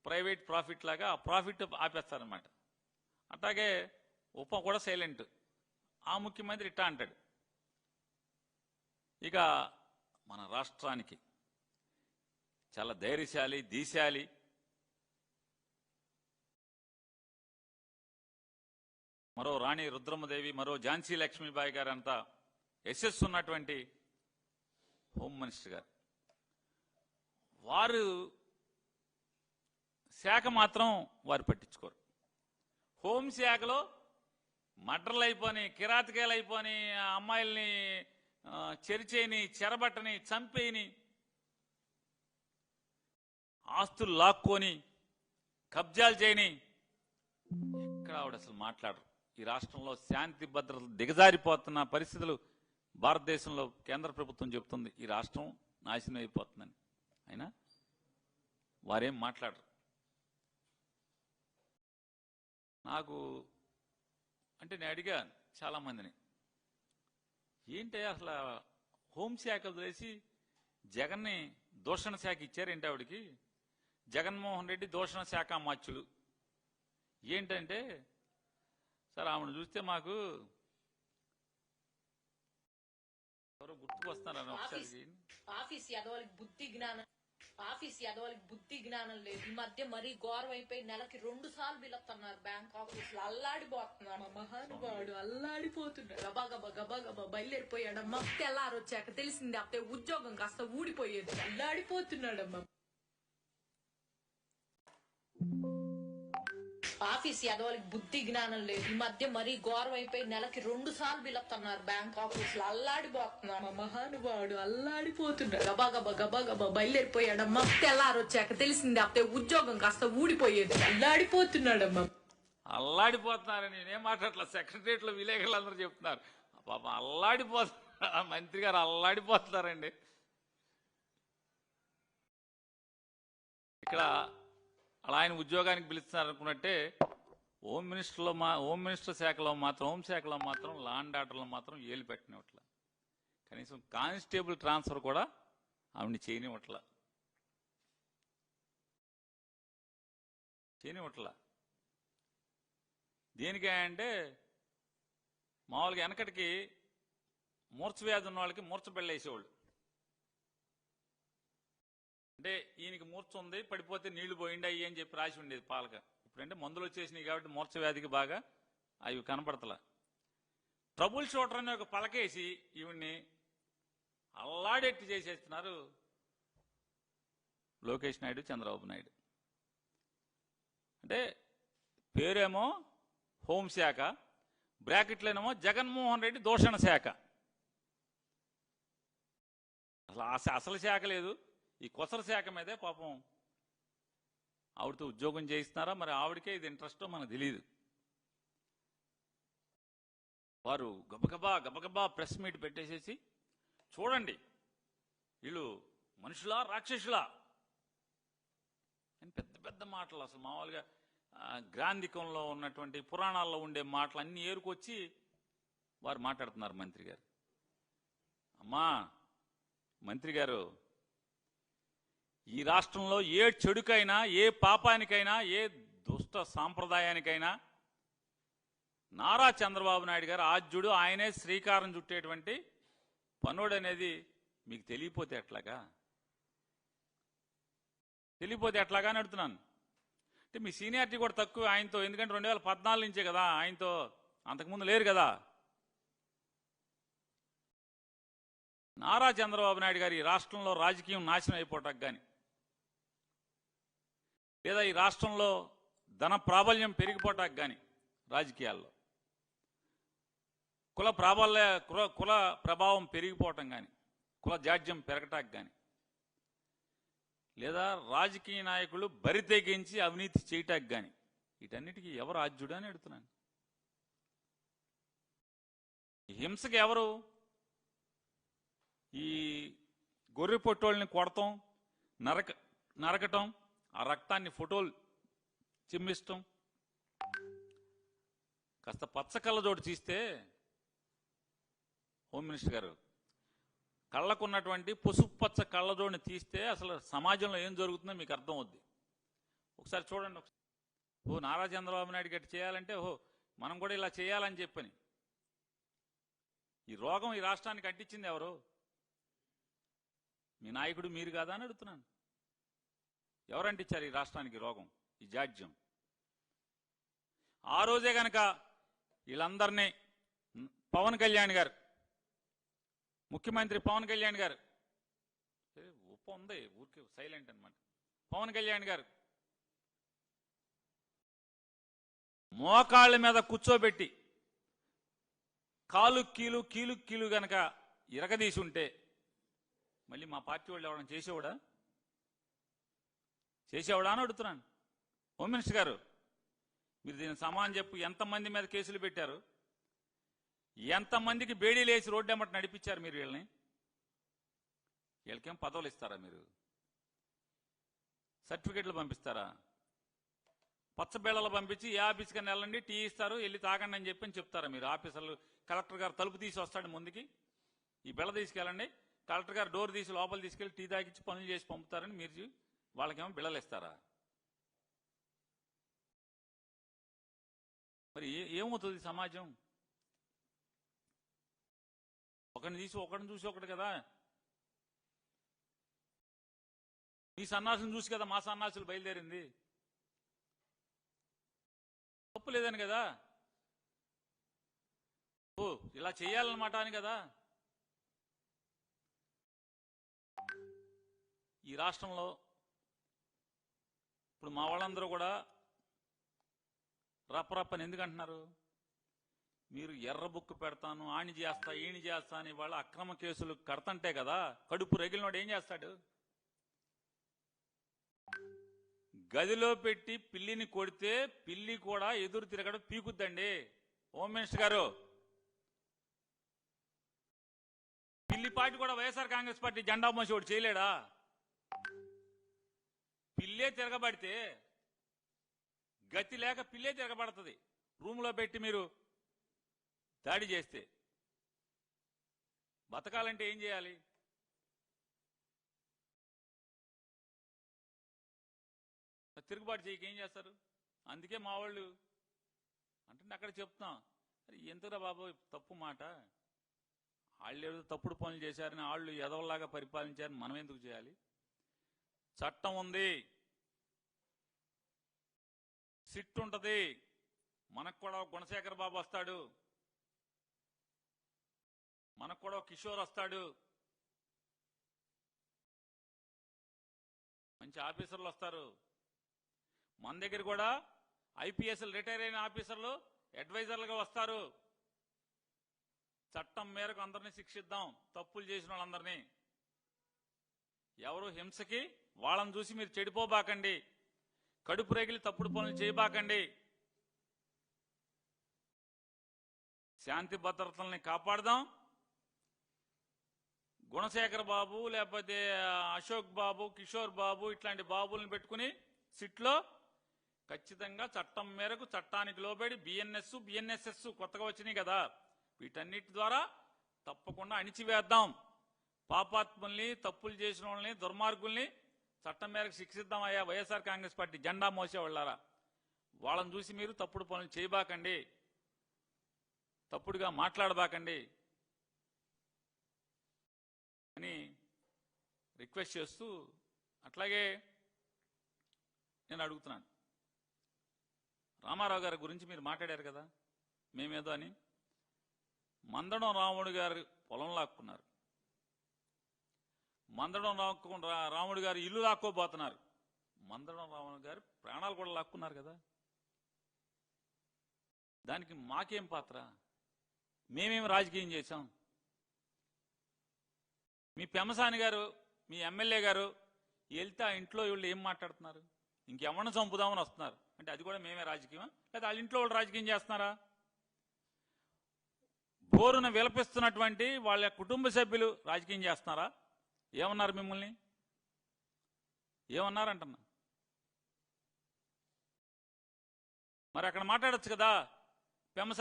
Private profit లాగా ఆ profit ఆపేస్తారనమాట. అట్లాగే ఉప కూడా సైలెంట్. ఆ ముఖ్యమంత్రి ఇట్టా అంటాడు. ఇక మన రాష్ట్రానికి చాలా ధైర్యశాలి, దీశాలి, మరో రాణి రుద్రమ్మదేవి, మరో ఝాన్సీ లక్ష్మీబాయి గారు అంతా యశస్సు ఉన్నటువంటి హోమ్ మినిస్టర్ గారు. వారు శాఖ మాత్రం వారు పట్టించుకోరు. హోంశాఖలో మర్డర్లు అయిపోయి, కిరాతకాయలు అయిపోయి, అమ్మాయిల్ని చెరిచేయని, చెరబట్టని, చంపేయని, ఆస్తులు లాక్కొని కబ్జాలు చేయని ఎక్కడ ఆవిడ అసలు మాట్లాడరు. ఈ రాష్ట్రంలో శాంతి భద్రతలు దిగజారిపోతున్న పరిస్థితులు భారతదేశంలో కేంద్ర ప్రభుత్వం చెబుతుంది ఈ రాష్ట్రం నాశనం అయిపోతుందని. అయినా వారేం మాట్లాడరు. నాకు అంటే నేను అడిగాను చాలామందిని, ఏంటి అసలు హోంశాఖ వదిలేసి జగన్ని దూషణ శాఖ ఇచ్చారేంటి ఆవిడికి? జగన్మోహన్ రెడ్డి దూషణ శాఖ అమాత్యులు ఏంటంటే, సార్ ఆవిడ చూస్తే మాకు ఎవరో గుర్తుకొస్తున్నారని ఒకసారి. ఆఫీస్ యదవలకి బుద్ధి జ్ఞానం లేదు. ఈ మధ్య మరీ ఘోరం అయిపోయి నెలకి 2 సార్లు పిలుస్తున్నారు బ్యాంక్ ఆఫీస్ లో. అల్లాడిపోతున్నాడు మహానుభావుడు, అల్లాడిపోతున్నాడు. గబా గబా గబా గబా బయలుదేరిపోయాడమ్మా. తెల్లారొచ్చాక తెలిసింది అప్పుడే ఉద్యోగం కాస్త ఊడిపోయేది. అల్లాడిపోతున్నాడమ్మా. ఆఫీస్ యదవలకి బుద్ధి జ్ఞానం లేదు. ఈ మధ్య మరీ ఘోరం అయిపోయి నెలకి 2 సార్లు పిలుస్తున్నారు బ్యాంక్ ఆఫీస్ లో. అల్లాడిపోతున్నాడు మహానుభావుడు, అల్లాడిపోతున్నాడు. గబా గబా గబా గబా బయలుదేరిపోయాడమ్మా. తెల్లారొచ్చాక తెలిసింది అప్పుడే ఉద్యోగం కాస్త ఊడిపోయేది. అల్లాడిపోతున్నాడమ్మా. అల్లాడిపోతున్నారని నేనేం మాట్లాడలే. సెక్రటరియట్ లో విలేకరులు అందరూ చెప్తున్నారు పాప అల్లాడిపోతున్నారు. మంత్రి గారు అల్లాడిపోతున్నారండి. ఇక్కడ అలా ఆయన ఉద్యోగానికి పిలుస్తున్నారు అనుకున్నట్టే హోమ్ మినిస్టర్ శాఖలో మాత్రం, హోంశాఖలో మాత్రం, లా అండ్ ఆర్డర్లో మాత్రం ఏలు పెట్టనివ్వట్ల. కనీసం కానిస్టేబుల్ ట్రాన్స్ఫర్ కూడా ఆవిడని చేయనివ్వట్ల. దేనికంటే మామూలుగా వెనకటికి మూర్ఛవ్యాధి ఉన్న వాళ్ళకి మూర్ఛ పెళ్ళేసేవాళ్ళు. అంటే ఈయనకి మూర్ఛ ఉంది, పడిపోతే నీళ్లు పోయిండి అయ్యి అని చెప్పి రాసి ఉండేది పాలక. ఇప్పుడంటే మందులు వచ్చేసినాయి కాబట్టి మూర్ఛ వ్యాధికి బాగా అవి కనపడతలా. ట్రబుల్ షూటర్ అనే ఒక పలకేసి ఈవిడ్ని అల్లాడెట్టి చేసేస్తున్నారు లోకేష్ నాయుడు, చంద్రబాబు నాయుడు. అంటే పేరేమో హోంశాఖ, బ్రాకెట్లోనేమో జగన్మోహన్ రెడ్డి దూషణ శాఖ. అసలు శాఖ లేదు. ఈ కొసర శాఖ మీదే పాపం ఆవిడతో ఉద్యోగం చేయిస్తున్నారా, మరి ఆవిడకే ఇది ఇంట్రెస్టో మనకు తెలియదు. వారు గబగబా ప్రెస్ మీట్ పెట్టేసేసి, చూడండి వీళ్ళు మనుషులా రాక్షసులా అని పెద్ద పెద్ద మాటలు, అసలు మామూలుగా గ్రాంధికంలో ఉన్నటువంటి పురాణాల్లో ఉండే మాటలు అన్నీ ఏరుకొచ్చి వారు మాట్లాడుతున్నారు మంత్రి గారు. అమ్మా మంత్రి గారు, ఈ రాష్ట్రంలో ఏ చెడుకైనా, ఏ పాపానికైనా, ఏ దుష్ట సాంప్రదాయానికైనా నారా చంద్రబాబు నాయుడు గారు ఆద్యుడు, ఆయనే శ్రీకారం చుట్టేటువంటి పనుడు అనేది మీకు తెలియపోతే ఎట్లాగా అని అడుగుతున్నాను. అంటే మీ సీనియారిటీ కూడా తక్కువ ఆయనతో, ఎందుకంటే 2014 నుంచే కదా ఆయనతో, అంతకుముందు లేరు కదా. నారా చంద్రబాబు నాయుడు గారు ఈ రాష్ట్రంలో రాజకీయం నాశనం అయిపోవటానికి కానీ, లేదా ఈ రాష్ట్రంలో ధన ప్రాబల్యం పెరిగిపోవటానికి కానీ, రాజకీయాల్లో కుల ప్రభావం పెరిగిపోవటం కానీ, కుల జాడ్యం పెరగటానికి కానీ, లేదా రాజకీయ నాయకులు బరి తెగించి అవినీతి చేయటానికి కానీ, వీటన్నిటికీ ఎవరు ఆద్యుడు అని అడుగుతున్నాను. ఈ హింసకి ఎవరు? ఈ గొర్రె పొట్టోళ్ళని కొడతాం, నరకటం, ఆ రక్తాన్ని ఫోటోలు చిమ్మిస్తాం. కాస్త పచ్చ కళ్ళజోడు తీస్తే హోమ్ మినిస్టర్ గారు, కళ్ళకున్నటువంటి పసుపు పచ్చ కళ్ళజోడిని తీస్తే అసలు సమాజంలో ఏం జరుగుతుందో మీకు అర్థం అవుద్ది. ఒకసారి చూడండి. ఓ నారా చంద్రబాబు నాయుడు గట్టి చేయాలంటే ఓహో మనం కూడా ఇలా చేయాలని చెప్పని. ఈ రోగం ఈ రాష్ట్రానికి అంటించింది ఎవరు? మీ నాయకుడు మీరు కాదా అని అడుగుతున్నాను. ఎవరంటిచ్చారు ఈ రాష్ట్రానికి రోగం, ఈ జాడ్యం? ఆ రోజే గనక వీళ్ళందరినీ పవన్ కళ్యాణ్ గారు, ముఖ్యమంత్రి పవన్ కళ్యాణ్ గారు, ఉప్ప ఉంది ఊరికి సైలెంట్ అనమాట, పవన్ కళ్యాణ్ గారు మోకాళ్ళ మీద కూర్చోబెట్టి కాలు కీలు గనక ఇరగదీసి ఉంటే మళ్ళీ మా పార్టీ వాళ్ళు ఎవరైనా చేసేవాడా అని అడుగుతున్నాను. హోమ్ మినిస్టర్ గారు, మీరు దీని సమానం చెప్పు. ఎంతమంది మీద కేసులు పెట్టారు? ఎంతమందికి బేడీలు వేసి రోడ్డు ఎమ్మట నడిపించారు మీరు వీళ్ళని? వీళ్ళకేం పదవులు ఇస్తారా? మీరు సర్టిఫికెట్లు పంపిస్తారా? పచ్చబేళలు పంపించి ఏ ఆఫీస్కి వెళ్ళండి, టీ ఇస్తారు, వెళ్ళి తాగండి అని చెప్పి చెప్తారా మీరు? ఆఫీసర్లు, కలెక్టర్ గారు తలుపు తీసి వస్తాడు ముందుకి, ఈ బెళ్ళ తీసుకెళ్ళండి, కలెక్టర్ గారు డోర్ తీసి లోపల తీసుకెళ్ళి టీ తాగించి పనులు చేసి పంపుతారని మీరు వాళ్ళకేమో బిళ్ళలు ఇస్తారా? మరి ఏమవుతుంది సమాజం? ఒకరిని చూసి ఒకటి కదా. మీ సన్నాసులను చూసి కదా మా సన్నాసులు బయలుదేరింది. తప్పు లేదని కదా, ఓ ఇలా చేయాలన్నమాట అని కదా. ఈ రాష్ట్రంలో ఇప్పుడు మా వాళ్ళందరూ కూడా రప్పరప్పని ఎందుకంటున్నారు? మీరు ఎర్ర బుక్కు పెడతాను, ఆణి చేస్తా, ఈణి చేస్తా అని వాళ్ళ అక్రమ కేసులు కడతంటే కదా. కడుపు రగిలినోడు ఏం చేస్తాడు? గదిలో పెట్టి పిల్లిని కొడితే పిల్లి కూడా ఎదురు తిరగడం పీకుద్దండి. హోమ్ మినిస్టర్ గారు, పిల్లి పార్టీ కూడా వైఎస్ఆర్ కాంగ్రెస్ పార్టీ జెండా మోసి ఒకటి చేయలేడా? పిల్లే తిరగబడితే, గతి లేక పిల్లే తిరగబడుతుంది రూమ్లో పెట్టి మీరు దాడి చేస్తే. బతకాలంటే ఏం చేయాలి? తిరుగుబాటు చేయక ఏం చేస్తారు? అందుకే మా వాళ్ళు అంటే అక్కడ చెప్తున్నాం, ఎందుకురా బాబు తప్పు మాట, వాళ్ళు ఏదో తప్పుడు పనులు చేశారని, వాళ్ళు ఎదవల్లాగా పరిపాలించారని మనం ఎందుకు చేయాలి? చట్టం ఉంది, సిట్ ఉంటుంది. మనకు కూడా గుణశేఖర్ బాబు వస్తాడు, మనకు కూడా కిషోర్ వస్తాడు, మంచి ఆఫీసర్లు వస్తారు. మన దగ్గర కూడా ఐపీఎస్లు రిటైర్ అయిన ఆఫీసర్లు అడ్వైజర్లుగా వస్తారు. చట్టం మేరకు అందరినీ శిక్షిద్దాం, తప్పులు చేసిన వాళ్ళందరినీ. ఎవరు హింసకి వాళ్ళని చూసి మీరు చెడిపోబాకండి, కడుపు రేగిలి తప్పుడు పనులు చేయబాకండి. శాంతి భద్రతల్ని కాపాడదాం. గుణశేఖర్ బాబు, లేకపోతే అశోక్ బాబు, కిషోర్ బాబు ఇట్లాంటి బాబుల్ని పెట్టుకుని సిట్లో ఖచ్చితంగా చట్టం మేరకు, చట్టానికి లోబడి బిఎన్ఎస్ఎస్ కొత్తగా వచ్చినాయి కదా, వీటన్నిటి ద్వారా తప్పకుండా అణిచివేద్దాం. పాపాత్ముల్ని, తప్పులు చేసిన వాళ్ళని, దుర్మార్గుల్ని చట్టం మేరకు శిక్షిద్దాం. అయ్యా వైఎస్ఆర్ కాంగ్రెస్ పార్టీ జెండా మోసేవాళ్ళారా, వాళ్ళని చూసి మీరు తప్పుడు పనులు చేయబాకండి, తప్పుడుగా మాట్లాడబాకండి అని రిక్వెస్ట్ చేస్తూ, అట్లాగే నేను అడుగుతున్నాను, రామారావు గారి గురించి మీరు మాట్లాడారు కదా మేమేదో అని. మందడం రాముడు గారు పొలం లాక్కున్నారు, మందడం రాముడు గారు ఇల్లు లాక్కోబోతున్నారు, మందడం రాముడు గారు ప్రాణాలు కూడా లాక్కున్నారు కదా. దానికి మాకేం పాత్ర? మేమేం రాజకీయం చేశాం? మీ పెమ్మసాని గారు, మీ ఎమ్మెల్యే గారు వెళ్తే ఆ ఇంట్లో వీళ్ళు ఏం మాట్లాడుతున్నారు? ఇంకెవరిని చంపుదామని వస్తున్నారు అంటే అది కూడా మేమే రాజకీయమా? లేదా వాళ్ళ ఇంట్లో వాళ్ళు రాజకీయం చేస్తున్నారా? బోరున విలపిస్తున్నటువంటి వాళ్ళ కుటుంబ సభ్యులు రాజకీయం చేస్తున్నారా? ఏమన్నారు మిమ్మల్ని? ఏమన్నారంటున్నా? మరి అక్కడ మాట్లాడొచ్చు కదా. పెమ్మసాని